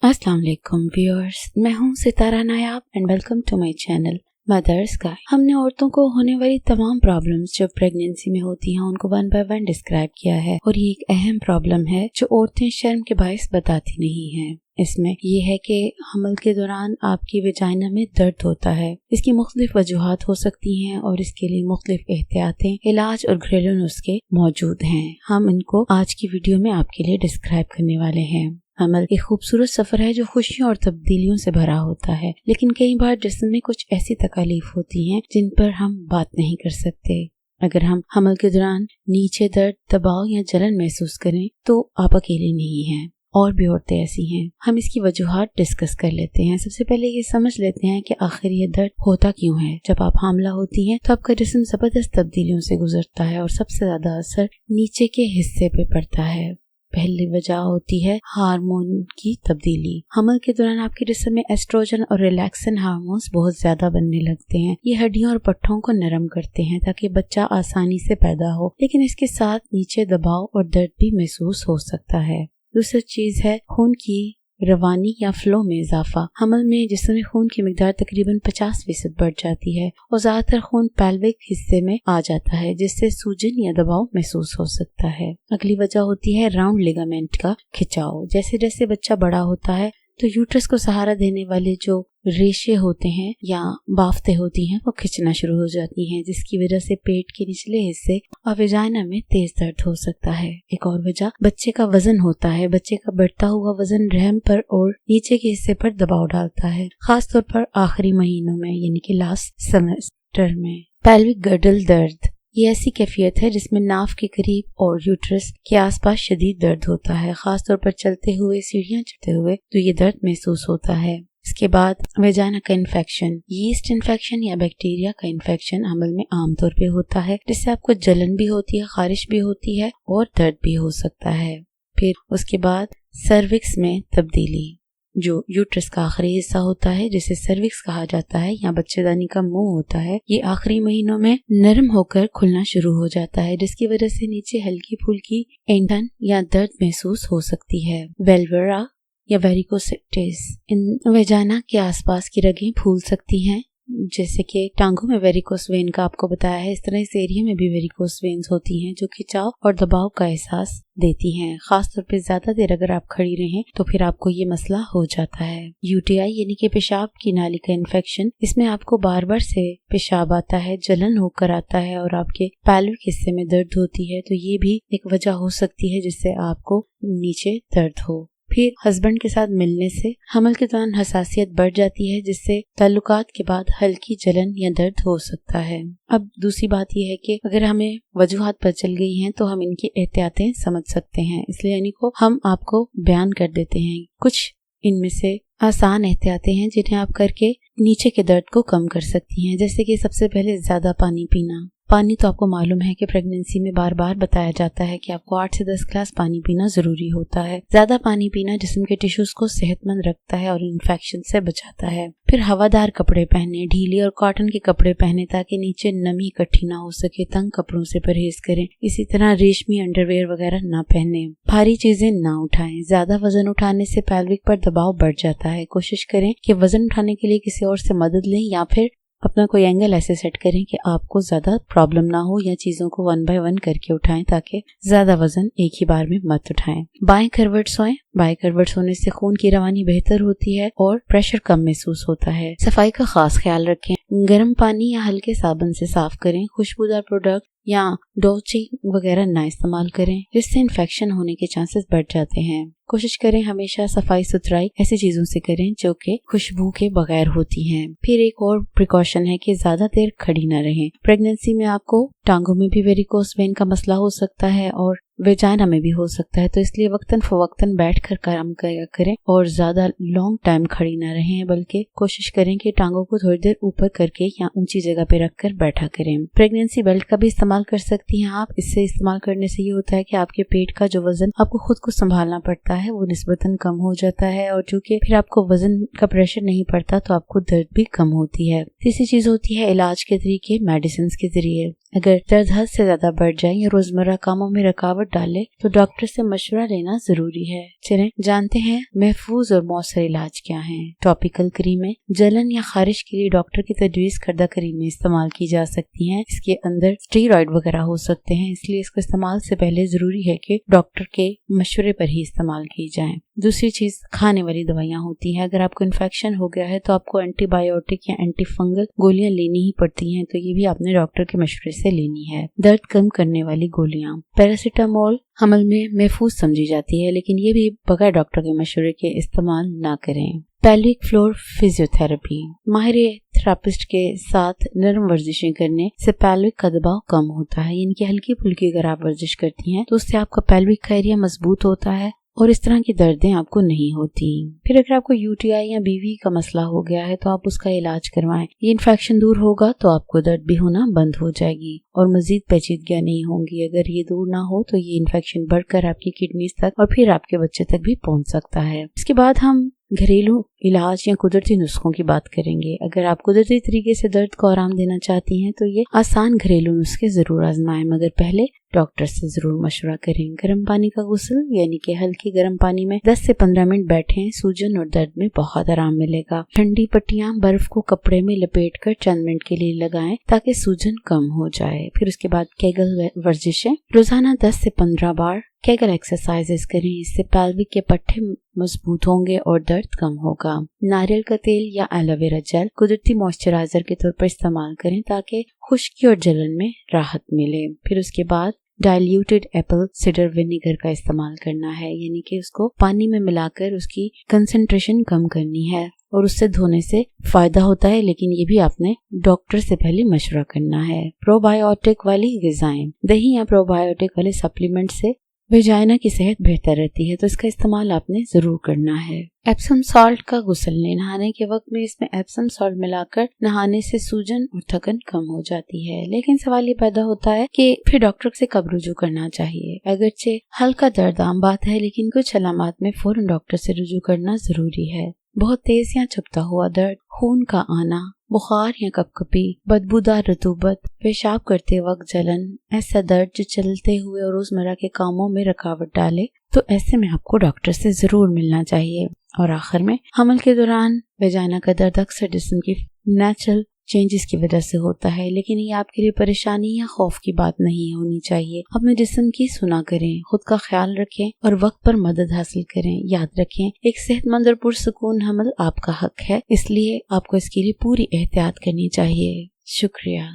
अस्सलाम वालेकुम व्यूअर्स, मैं हूं Sitara Nayab and welcome to my channel mother's guide. हमने औरतों को होने वाली तमाम प्रॉब्लम्स जो प्रेगनेंसी में होती हैं उनको 1 बाय 1 डिस्क्राइब किया है और ये एक अहम प्रॉब्लम है जो औरतें शर्म के बायस बताती नहीं हैं। इसमें ये है कि हमल के दौरान आपकी वेजाइना में दर्द होता है। इसकी मुख्तलिफ वजूहात हो सकती हैं और इसके लिए मुख्तलिफ एहतियातें, इलाज और घरेलू नुस्खे मौजूद हैं। हम इनको आज की वीडियो में आपके लिए डिस्क्राइब करने वाले हैं। हमल एक खूबसूरत सफर है जो खुशियों और तब्दीलियों से भरा होता है, लेकिन कई बार जिस्म में कुछ ऐसी तकलीफ होती हैं जिन पर हम बात नहीं कर सकते। अगर हम हमल के दौरान नीचे दर्द, दबाव या जलन महसूस करें तो आप अकेले नहीं हैं, और भी औरतें ऐसी हैं। हम इसकी वजूहात डिस्कस कर लेते हैं। सबसे पहले ये समझ लेते हैं कि आखिर ये दर्द होता क्यों है। जब आप हामला होती हैं तो आपका जिस्म जबरदस्त तब्दीलियों से गुजरता है और सबसे ज्यादा असर नीचे के हिस्से पे पड़ता है। पहली वजह होती है हार्मोन की तब्दीली। हमल के दौरान आपके जिस्म में एस्ट्रोजन और रिलैक्सन हार्मोन्स बहुत ज्यादा बनने लगते हैं। ये हड्डियों और पट्टों को नरम करते हैं ताकि बच्चा आसानी से पैदा हो, लेकिन इसके साथ नीचे दबाव और दर्द भी महसूस हो सकता है। दूसरी चीज है खून की रवानी या फ्लो में इजाफा। हमल में जिस्म में खून की मिकदार तकरीबन 50% बढ़ जाती है और ज्यादातर खून पैल्विक हिस्से में आ जाता है, जिससे सूजन या दबाव महसूस हो सकता है। अगली वजह होती है राउंड लिगामेंट का खिंचाव। जैसे जैसे बच्चा बड़ा होता है तो यूट्रस को सहारा देने वाले जो रेशे होते हैं या बाफ्तें होती हैं वो खिंचना शुरू हो जाती हैं, जिसकी वजह से पेट के निचले हिस्से और वेजाइना में तेज दर्द हो सकता है। एक और वजह बच्चे का वजन होता है। बच्चे का बढ़ता हुआ वजन रहम पर और नीचे के हिस्से पर दबाव डालता है, खास तौर पर आखिरी महीनों में यानी कि लास्ट सेमेस्टर में। पैल्विक गर्डल दर्द ये ऐसी कैफियत है जिसमें नाफ के करीब और यूट्रस के आसपास शदीद दर्द होता है, खास तौर पर चलते हुए, सीढ़ियां चढ़ते हुए तो ये दर्द महसूस होता है। इसके बाद वेजाइना का इन्फेक्शन, यीस्ट इन्फेक्शन या बैक्टीरिया का इन्फेक्शन हमल में आमतौर पे होता है, जिससे आपको जलन भी होती है, खारिश भी होती है और दर्द भी हो सकता है। फिर उसके बाद सर्विक्स में तब्दीली, जो यूट्रस का आखिरी हिस्सा होता है जिसे सर्विक्स कहा जाता है या बच्चेदानी का मुंह होता है, ये आखिरी महीनों में नरम होकर खुलना शुरू हो जाता है, जिसकी वजह से नीचे हल्की फुल्की ऐंठन या दर्द महसूस हो सकती है। वेल्वेरा या वेरिकोसिटिस, इन वेजाइना के आसपास की रगें फूल सकती हैं, जैसे कि टांगों में वेरिकोस वेन का आपको बताया है, इस तरह इस एरिया में भी वेरिकोस वेन्स होती हैं जो खिंचाव और दबाव का एहसास देती हैं। खास तौर पे ज्यादा देर अगर आप खड़ी रहें तो फिर आपको ये मसला हो जाता है। यूटीआई यानी कि पेशाब की नाली का इन्फेक्शन, इसमें आपको बार बार से पेशाब आता है, जलन होकर आता है और आपके पैल्विक हिस्से में दर्द होती है, तो ये भी एक वजह हो सकती है जिससे आपको नीचे दर्द हो। फिर हस्बैंड के साथ मिलने से हमल के दौरान हसासियत बढ़ जाती है, जिससे ताल्लुकात के बाद हल्की जलन या दर्द हो सकता है। अब दूसरी बात यह है कि अगर हमें वजूहात पर चल गई हैं तो हम इनकी एहतियातें समझ सकते हैं, इसलिए इनको हम आपको बयान कर देते हैं। कुछ इनमें से आसान एहतियातें हैं जिन्हें आप करके नीचे के दर्द को कम कर सकती हैं, जैसे कि सबसे पहले ज्यादा पानी पीना। पानी तो आपको मालूम है कि प्रेगनेंसी में बार बार बताया जाता है कि आपको 8 से 10 ग्लास पानी पीना जरूरी होता है। ज्यादा पानी पीना जिस्म के टिश्यूज को सेहतमंद रखता है और इन्फेक्शन से बचाता है। फिर हवादार कपड़े पहने, ढीले और कॉटन के कपड़े पहने ताकि नीचे नमी इकट्ठी ना हो सके। तंग कपड़ों से परहेज करें। इसी तरह रेशमी अंडरवेयर वगैरह ना पहने। भारी चीजें ना उठाएं। ज्यादा वजन उठाने से पैल्विक पर दबाव बढ़ जाता है। कोशिश करें कि वजन उठाने के लिए किसी और से मदद लें या फिर अपना कोई एंगल ऐसे सेट करें कि आपको ज्यादा प्रॉब्लम ना हो, या चीजों को 1 बाय 1 करके उठाएं ताकि ज्यादा वजन एक ही बार में मत उठाएं। बाएं करवट सोएं। बाएं करवट सोने से खून की रवानी बेहतर होती है और प्रेशर कम महसूस होता है। सफाई का खास ख्याल रखें। गर्म पानी या हल्के साबुन से साफ करें। खुशबूदार प्रोडक्ट या डोची वगैरह ना इस्तेमाल करें, जिससे इन्फेक्शन होने के चांसेस बढ़ जाते हैं। कोशिश करें हमेशा सफाई सुथराई ऐसी चीजों से करें जो कि खुशबू के बगैर होती हैं। फिर एक और प्रिकॉशन है कि ज्यादा देर खड़ी न रहें। प्रेगनेंसी में आपको टांगों में भी वेरिकोस वेन का मसला हो सकता है और वेजाइना में भी हो सकता है, तो इसलिए वक्तन फवक्तन बैठकर काम करें और ज्यादा लॉन्ग टाइम खड़ी न रहें, बल्कि कोशिश करें कि टांगों को थोड़ी देर ऊपर करके या ऊंची जगह पे रखकर बैठा करें। प्रेगनेंसी बेल्ट का भी इस्तेमाल कर सकती हैं आप। इससे इस्तेमाल करने से ये होता है कि आपके पेट का जो वजन आपको खुद को संभालना पड़ता है वो निस्बतन कम हो जाता है, और चूंकि फिर आपको वजन का प्रेशर नहीं पड़ता तो आपको दर्द भी कम होती है। तीसरी चीज होती है इलाज के तरीके, मेडिसिन के जरिए। अगर दर्द हद से ज्यादा बढ़ जाए या रोजमर्रा कामों में रुकावट رکاوٹ डाले तो डॉक्टर से मशवरा लेना जरूरी है। चलें जानते हैं महफूज और मौसर इलाज क्या हैं। टॉपिकल क्रीमें जलन या खारिश के लिए डॉक्टर की तजवीज़ करदा क्रीमें इस्तेमाल की जा सकती हैं। इसके अंदर स्टेरॉइड वगैरह हो सकते हैं, इसलिए इसको इस्तेमाल से पहले जरूरी है कि डॉक्टर के मशवरे पर ही इस्तेमाल की जाए। दूसरी चीज खाने वाली दवाइयाँ होती हैं। अगर आपको इन्फेक्शन हो गया है तो आपको एंटीबायोटिक या एंटी फंगल गोलियां लेनी ही पड़ती हैं, तो ये भी आपने डॉक्टर के मशवरे से लेनी है। दर्द कम करने वाली गोलियां, पैरासीटामोल हमल में महफूज समझी जाती है, लेकिन ये भी बगैर डॉक्टर के मशवरे के इस्तेमाल ना करें। पेल्विक फ्लोर फिजियोथेरेपी, माहिर थेरापिस्ट के साथ नरम वर्जिशें करने से पेल्विक का दबाव कम होता है। यानी कि हल्की फुल्की अगर आप वर्जिश करती हैं तो उससे आपका पेल्विक का एरिया मजबूत होता है और इस तरह की दर्दें आपको नहीं होती। फिर अगर आपको यूटीआई या बीवी का मसला हो गया है तो आप उसका इलाज करवाएं। ये इन्फेक्शन दूर होगा तो आपको दर्द भी होना बंद हो जाएगी और मजीद पेचीदगियां नहीं होंगी। अगर ये दूर ना हो तो ये इन्फेक्शन बढ़कर आपकी किडनीज तक और फिर आपके बच्चे तक भी पहुंच सकता है। इसके बाद हम घरेलू इलाज या कुदरती नुस्खों की बात करेंगे। अगर आप कुदरती तरीके से दर्द को आराम देना चाहती हैं तो ये आसान घरेलू नुस्खे जरूर आजमाएं, मगर पहले डॉक्टर से जरूर मशवरा करें। गर्म पानी का गुस्ल यानी कि हल्के गर्म पानी में 10 से 15 मिनट बैठें, सूजन और दर्द में बहुत आराम मिलेगा। ठंडी पट्टियां बर्फ को कपड़े में लपेटकर चंद मिनट के लिए लगाएं ताकि सूजन कम हो जाए। फिर उसके बाद केगल वर्जिशें, रोजाना 10 से 15 बार केगल एक्सरसाइजेस करें। इससे पेल्विक के पट्टे मजबूत होंगे और दर्द कम होगा। नारियल का तेल या एलोवेरा जेल कुदरती मॉइस्चराइजर के तौर पर इस्तेमाल करें ताकि खुश्की और जलन में राहत मिले। फिर उसके बाद डाइल्यूटेड एप्पल सिडर विनेगर का इस्तेमाल करना है, यानी कि उसको पानी में मिलाकर उसकी कंसंट्रेशन कम करनी है और उससे धोने से फायदा होता है, लेकिन ये भी आपने डॉक्टर से पहले मशवरा करना है। प्रोबायोटिक वाली ग़िज़ाएं, दही या प्रोबायोटिक वाले सप्लीमेंट से वेजाइना की सेहत बेहतर रहती है, तो इसका इस्तेमाल आपने जरूर करना है। एप्सम सॉल्ट का गुस्ल लें, नहाने के वक्त में इसमें एप्सम सॉल्ट मिलाकर नहाने से सूजन और थकन कम हो जाती है। लेकिन सवाल ये पैदा होता है कि फिर डॉक्टर से कब रुजू करना चाहिए। अगरचे हल्का दर्द आम बात है, लेकिन कुछ अलामात में फौरन डॉक्टर से रुजू करना जरूरी है। बहुत तेज या चुभता हुआ दर्द, खून का आना, बुखार या कपकपी, बदबूदार रतूबत, पेशाब करते वक्त जलन, ऐसा दर्द जो चलते हुए और रोजमर्रा के कामों में रुकावट डाले, तो ऐसे में आपको डॉक्टर से जरूर मिलना चाहिए। और आखिर में हमल के दौरान वेजाइना का दर्द अक्सर जिस्म की नेचुरल चेंजेस की वजह से होता है, लेकिन ये आपके लिए परेशानी या खौफ की बात नहीं होनी चाहिए। अपने जिस्म की सुना करें, खुद का ख्याल रखें और वक्त पर मदद हासिल करें। याद रखें, एक सेहतमंद और पुरसुकून हमल आपका हक है, इसलिए आपको इसके लिए पूरी एहतियात करनी चाहिए। शुक्रिया।